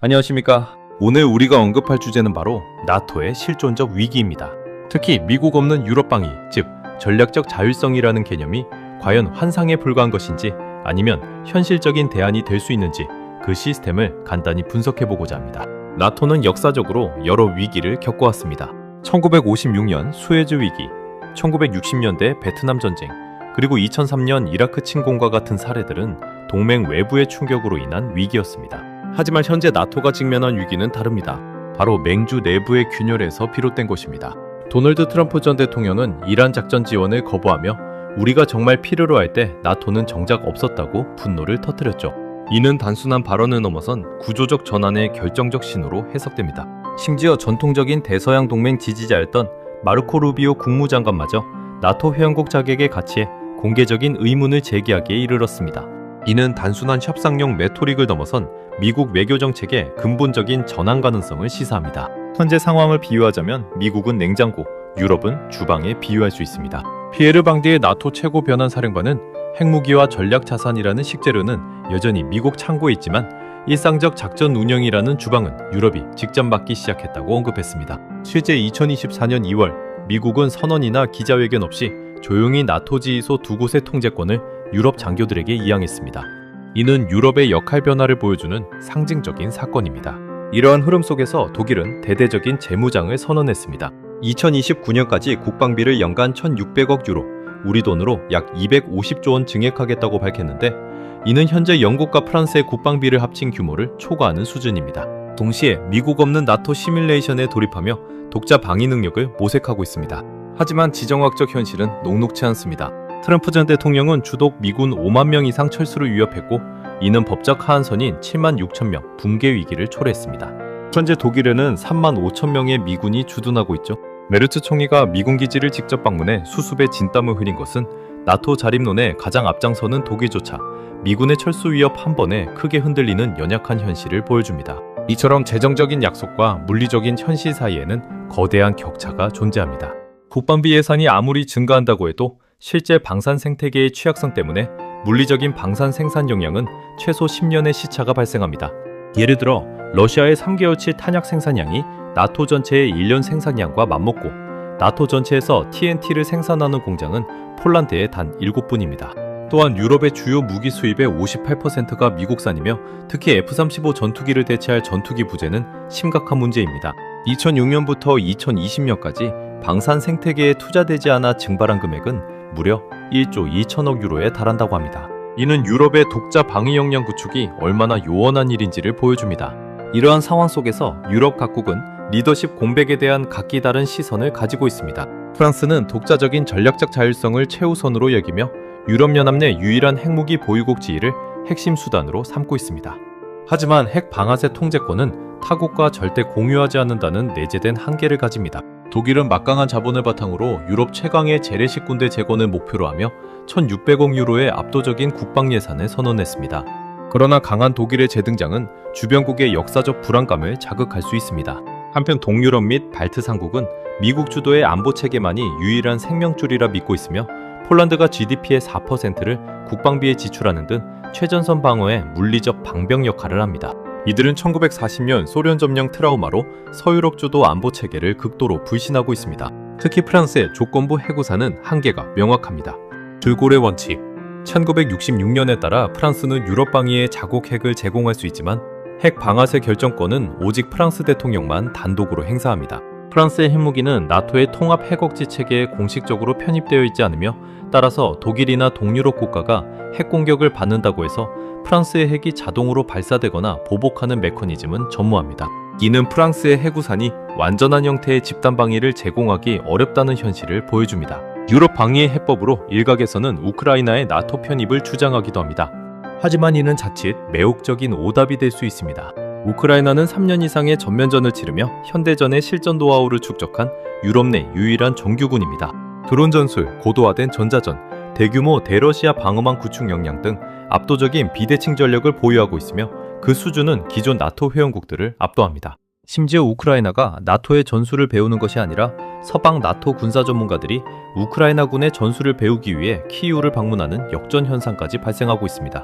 안녕하십니까. 오늘 우리가 언급할 주제는 바로 나토의 실존적 위기입니다. 특히 미국 없는 유럽 방위, 즉 전략적 자율성이라는 개념이 과연 환상에 불과한 것인지 아니면 현실적인 대안이 될 수 있는지 그 시스템을 간단히 분석해보고자 합니다. 나토는 역사적으로 여러 위기를 겪어왔습니다. 1956년 수에즈 위기, 1960년대 베트남 전쟁, 그리고 2003년 이라크 침공과 같은 사례들은 동맹 외부의 충격으로 인한 위기였습니다. 하지만 현재 나토가 직면한 위기는 다릅니다. 바로 맹주 내부의 균열에서 비롯된 것입니다. 도널드 트럼프 전 대통령은 이란 작전 지원을 거부하며 우리가 정말 필요로 할 때 나토는 정작 없었다고 분노를 터뜨렸죠. 이는 단순한 발언을 넘어선 구조적 전환의 결정적 신호로 해석됩니다. 심지어 전통적인 대서양 동맹 지지자였던 마르코 루비오 국무장관마저 나토 회원국 자격의 가치에 공개적인 의문을 제기하기에 이르렀습니다. 이는 단순한 협상용 레토릭을 넘어선 미국 외교 정책의 근본적인 전환 가능성을 시사합니다. 현재 상황을 비유하자면 미국은 냉장고, 유럽은 주방에 비유할 수 있습니다. 피에르 방디의 나토 최고 변환 사령관은 핵무기와 전략 자산이라는 식재료는 여전히 미국 창고에 있지만 일상적 작전 운영이라는 주방은 유럽이 직접 맡기 시작했다고 언급했습니다. 실제 2024년 2월 미국은 선언이나 기자회견 없이 조용히 나토 지휘소 두 곳의 통제권을 유럽 장교들에게 이양했습니다. 이는 유럽의 역할 변화를 보여주는 상징적인 사건입니다. 이러한 흐름 속에서 독일은 대대적인 재무장을 선언했습니다. 2029년까지 국방비를 연간 1,600억 유로, 우리 돈으로 약 250조 원 증액하겠다고 밝혔는데 이는 현재 영국과 프랑스의 국방비를 합친 규모를 초과하는 수준입니다. 동시에 미국 없는 나토 시뮬레이션에 돌입하며 독자 방위 능력을 모색하고 있습니다. 하지만 지정학적 현실은 녹록치 않습니다. 트럼프 전 대통령은 주독 미군 5만 명 이상 철수를 위협했고 이는 법적 하한선인 7만 6천 명 붕괴 위기를 초래했습니다. 현재 독일에는 3만 5천 명의 미군이 주둔하고 있죠. 메르츠 총리가 미군 기지를 직접 방문해 수습의 진땀을 흘린 것은 나토 자립론에 가장 앞장서는 독일조차 미군의 철수 위협 한 번에 크게 흔들리는 연약한 현실을 보여줍니다. 이처럼 재정적인 약속과 물리적인 현실 사이에는 거대한 격차가 존재합니다. 국방비 예산이 아무리 증가한다고 해도 실제 방산 생태계의 취약성 때문에 물리적인 방산 생산 역량은 최소 10년의 시차가 발생합니다. 예를 들어 러시아의 3개월치 탄약 생산량이 나토 전체의 1년 생산량과 맞먹고 나토 전체에서 TNT를 생산하는 공장은 폴란드에 단 7군입니다. 또한 유럽의 주요 무기 수입의 58%가 미국산이며 특히 F-35 전투기를 대체할 전투기 부재는 심각한 문제입니다. 2006년부터 2020년까지 방산 생태계에 투자되지 않아 증발한 금액은 무려 1조 2천억 유로에 달한다고 합니다. 이는 유럽의 독자 방위 역량 구축이 얼마나 요원한 일인지를 보여줍니다. 이러한 상황 속에서 유럽 각국은 리더십 공백에 대한 각기 다른 시선을 가지고 있습니다. 프랑스는 독자적인 전략적 자율성을 최우선으로 여기며 유럽연합 내 유일한 핵무기 보유국 지위를 핵심 수단으로 삼고 있습니다. 하지만 핵 방아쇠 통제권은 타국과 절대 공유하지 않는다는 내재된 한계를 가집니다. 독일은 막강한 자본을 바탕으로 유럽 최강의 재래식 군대 재건을 목표로 하며 1,600억 유로의 압도적인 국방 예산을 선언했습니다. 그러나 강한 독일의 재등장은 주변국의 역사적 불안감을 자극할 수 있습니다. 한편 동유럽 및 발트 상국은 미국 주도의 안보 체계만이 유일한 생명줄이라 믿고 있으며 폴란드가 GDP의 4%를 국방비에 지출하는 등 최전선 방어에 물리적 방벽 역할을 합니다. 이들은 1940년 소련 점령 트라우마로 서유럽 주도 안보 체계를 극도로 불신하고 있습니다. 특히 프랑스의 조건부 해구사는 한계가 명확합니다. 들골의 원칙 1966년에 따라 프랑스는 유럽 방위에 자국 핵을 제공할 수 있지만 핵 방아쇠 결정권은 오직 프랑스 대통령만 단독으로 행사합니다. 프랑스의 핵무기는 나토의 통합 핵억지 체계에 공식적으로 편입되어 있지 않으며 따라서 독일이나 동유럽 국가가 핵 공격을 받는다고 해서 프랑스의 핵이 자동으로 발사되거나 보복하는 메커니즘은 전무합니다. 이는 프랑스의 핵우산이 완전한 형태의 집단 방위를 제공하기 어렵다는 현실을 보여줍니다. 유럽 방위의 해법으로 일각에서는 우크라이나의 나토 편입을 주장하기도 합니다. 하지만 이는 자칫 매혹적인 오답이 될 수 있습니다. 우크라이나는 3년 이상의 전면전을 치르며 현대전의 실전 노하우를 축적한 유럽 내 유일한 정규군입니다. 드론 전술, 고도화된 전자전, 대규모 대러시아 방어망 구축 역량 등 압도적인 비대칭 전력을 보유하고 있으며 그 수준은 기존 나토 회원국들을 압도합니다. 심지어 우크라이나가 나토의 전술을 배우는 것이 아니라 서방 나토 군사 전문가들이 우크라이나군의 전술을 배우기 위해 키이우를 방문하는 역전 현상까지 발생하고 있습니다.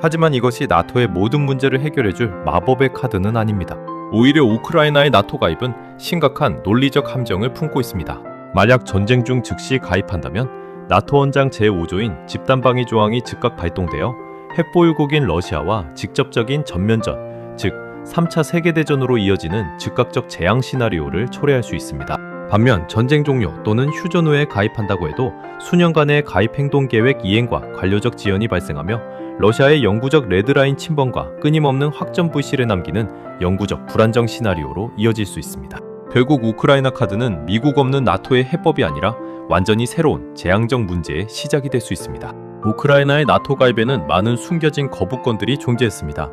하지만 이것이 나토의 모든 문제를 해결해줄 마법의 카드는 아닙니다. 오히려 우크라이나의 나토 가입은 심각한 논리적 함정을 품고 있습니다. 만약 전쟁 중 즉시 가입한다면 나토 헌장 제5조인 집단방위 조항이 즉각 발동되어 핵보유국인 러시아와 직접적인 전면전, 즉 3차 세계대전으로 이어지는 즉각적 재앙 시나리오를 초래할 수 있습니다. 반면 전쟁 종료 또는 휴전 후에 가입한다고 해도 수년간의 가입 행동 계획 이행과 관료적 지연이 발생하며 러시아의 영구적 레드라인 침범과 끊임없는 확전 불씨를 남기는 영구적 불안정 시나리오로 이어질 수 있습니다. 결국 우크라이나 카드는 미국 없는 나토의 해법이 아니라 완전히 새로운 재앙적 문제의 시작이 될 수 있습니다. 우크라이나의 나토 가입에는 많은 숨겨진 거부권들이 존재했습니다.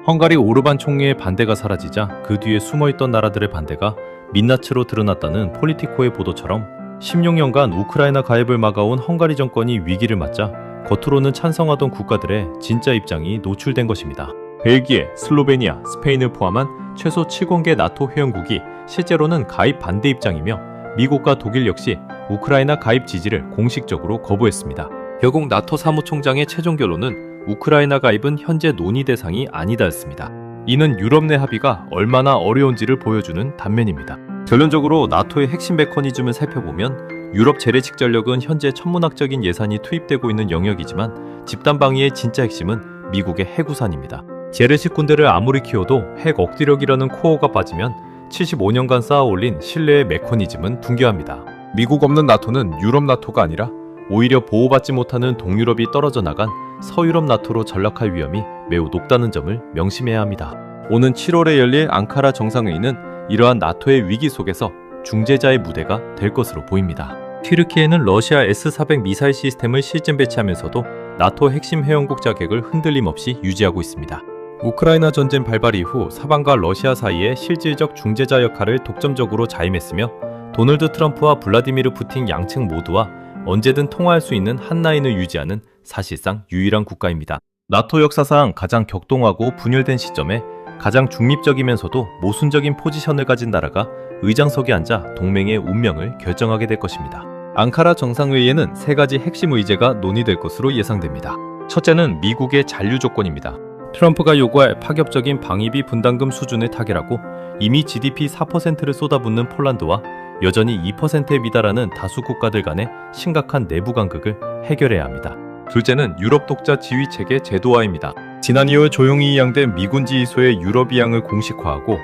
헝가리 오르반 총리의 반대가 사라지자 그 뒤에 숨어있던 나라들의 반대가 민낯으로 드러났다는 폴리티코의 보도처럼 16년간 우크라이나 가입을 막아온 헝가리 정권이 위기를 맞자 겉으로는 찬성하던 국가들의 진짜 입장이 노출된 것입니다. 벨기에, 슬로베니아, 스페인을 포함한 최소 7공개 나토 회원국이 실제로는 가입 반대 입장이며 미국과 독일 역시 우크라이나 가입 지지를 공식적으로 거부했습니다. 결국 나토 사무총장의 최종 결론은 우크라이나 가입은 현재 논의 대상이 아니다였습니다. 이는 유럽 내 합의가 얼마나 어려운지를 보여주는 단면입니다. 결론적으로 나토의 핵심 메커니즘을 살펴보면 유럽 재래식 전력은 현재 천문학적인 예산이 투입되고 있는 영역이지만 집단방위의 진짜 핵심은 미국의 핵우산입니다. 재래식 군대를 아무리 키워도 핵 억지력이라는 코어가 빠지면 75년간 쌓아올린 신뢰의 메커니즘은 붕괴합니다. 미국 없는 나토는 유럽 나토가 아니라 오히려 보호받지 못하는 동유럽이 떨어져 나간 서유럽 나토로 전락할 위험이 매우 높다는 점을 명심해야 합니다. 오는 7월에 열릴 앙카라 정상회의는 이러한 나토의 위기 속에서 중재자의 무대가 될 것으로 보입니다. 튀르키예는 러시아 S-400 미사일 시스템을 실전 배치하면서도 나토 핵심 회원국 자격을 흔들림 없이 유지하고 있습니다. 우크라이나 전쟁 발발 이후 서방과 러시아 사이에 실질적 중재자 역할을 독점적으로 자임했으며 도널드 트럼프와 블라디미르 푸틴 양측 모두와 언제든 통화할 수 있는 한 라인을 유지하는 사실상 유일한 국가입니다. 나토 역사상 가장 격동하고 분열된 시점에 가장 중립적이면서도 모순적인 포지션을 가진 나라가 의장석에 앉아 동맹의 운명을 결정하게 될 것입니다. 앙카라 정상회의에는 세 가지 핵심 의제가 논의될 것으로 예상됩니다. 첫째는 미국의 잔류 조건입니다. 트럼프가 요구할 파격적인 방위비 분담금 수준을 타결하고 이미 GDP 4%를 쏟아붓는 폴란드와 여전히 2%에 미달하는 다수 국가들 간의 심각한 내부 간극을 해결해야 합니다. 둘째는 유럽 독자 지휘 체계 제도화입니다. 지난 2월 조용히 이양된 미군 지휘소의 유럽 이양을 공식화하고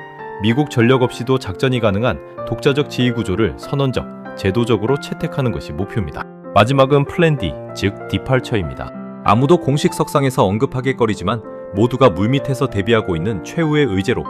미국 전력 없이도 작전이 가능한 독자적 지휘 구조를 선언적, 제도적으로 채택하는 것이 목표입니다. 마지막은 플랜 D, 즉 디팔처입니다. 아무도 공식 석상에서 언급하길거리지만 모두가 물밑에서 대비하고 있는 최후의 의제로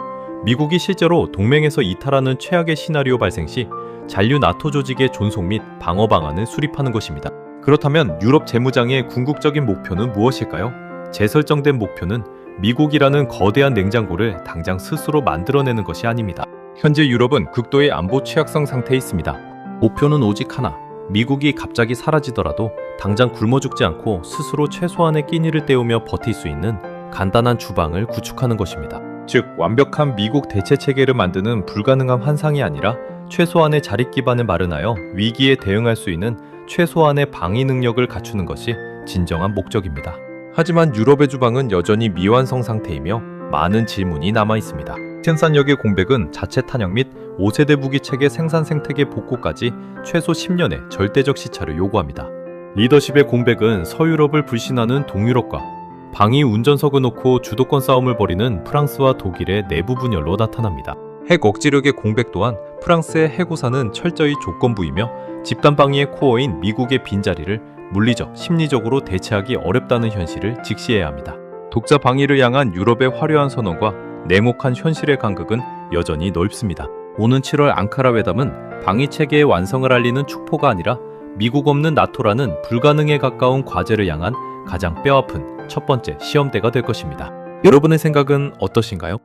미국이 실제로 동맹에서 이탈하는 최악의 시나리오 발생 시 잔류 나토 조직의 존속 및 방어 방안을 수립하는 것입니다. 그렇다면 유럽 재무장의 궁극적인 목표는 무엇일까요? 재설정된 목표는 미국이라는 거대한 냉장고를 당장 스스로 만들어내는 것이 아닙니다. 현재 유럽은 극도의 안보 취약성 상태에 있습니다. 목표는 오직 하나, 미국이 갑자기 사라지더라도 당장 굶어 죽지 않고 스스로 최소한의 끼니를 때우며 버틸 수 있는 간단한 주방을 구축하는 것입니다. 즉, 완벽한 미국 대체 체계를 만드는 불가능한 환상이 아니라 최소한의 자립 기반을 마련하여 위기에 대응할 수 있는 최소한의 방위 능력을 갖추는 것이 진정한 목적입니다. 하지만 유럽의 주방은 여전히 미완성 상태이며 많은 질문이 남아 있습니다. 생산력의 공백은 자체 탄약 및 5세대 무기 체계 생산 생태계 복구까지 최소 10년의 절대적 시차를 요구합니다. 리더십의 공백은 서유럽을 불신하는 동유럽과 방위 운전석을 놓고 주도권 싸움을 벌이는 프랑스와 독일의 내부 분열로 나타납니다. 핵 억지력의 공백 또한 프랑스의 핵우산은 철저히 조건부이며 집단 방위의 코어인 미국의 빈자리를 물리적, 심리적으로 대체하기 어렵다는 현실을 직시해야 합니다. 독자 방위를 향한 유럽의 화려한 선언과 냉혹한 현실의 간극은 여전히 넓습니다. 오는 7월 앙카라 회담은 방위 체계의 완성을 알리는 축포가 아니라 미국 없는 나토라는 불가능에 가까운 과제를 향한 가장 뼈아픈 첫 번째 시험대가 될 것입니다. 여러분의 생각은 어떠신가요?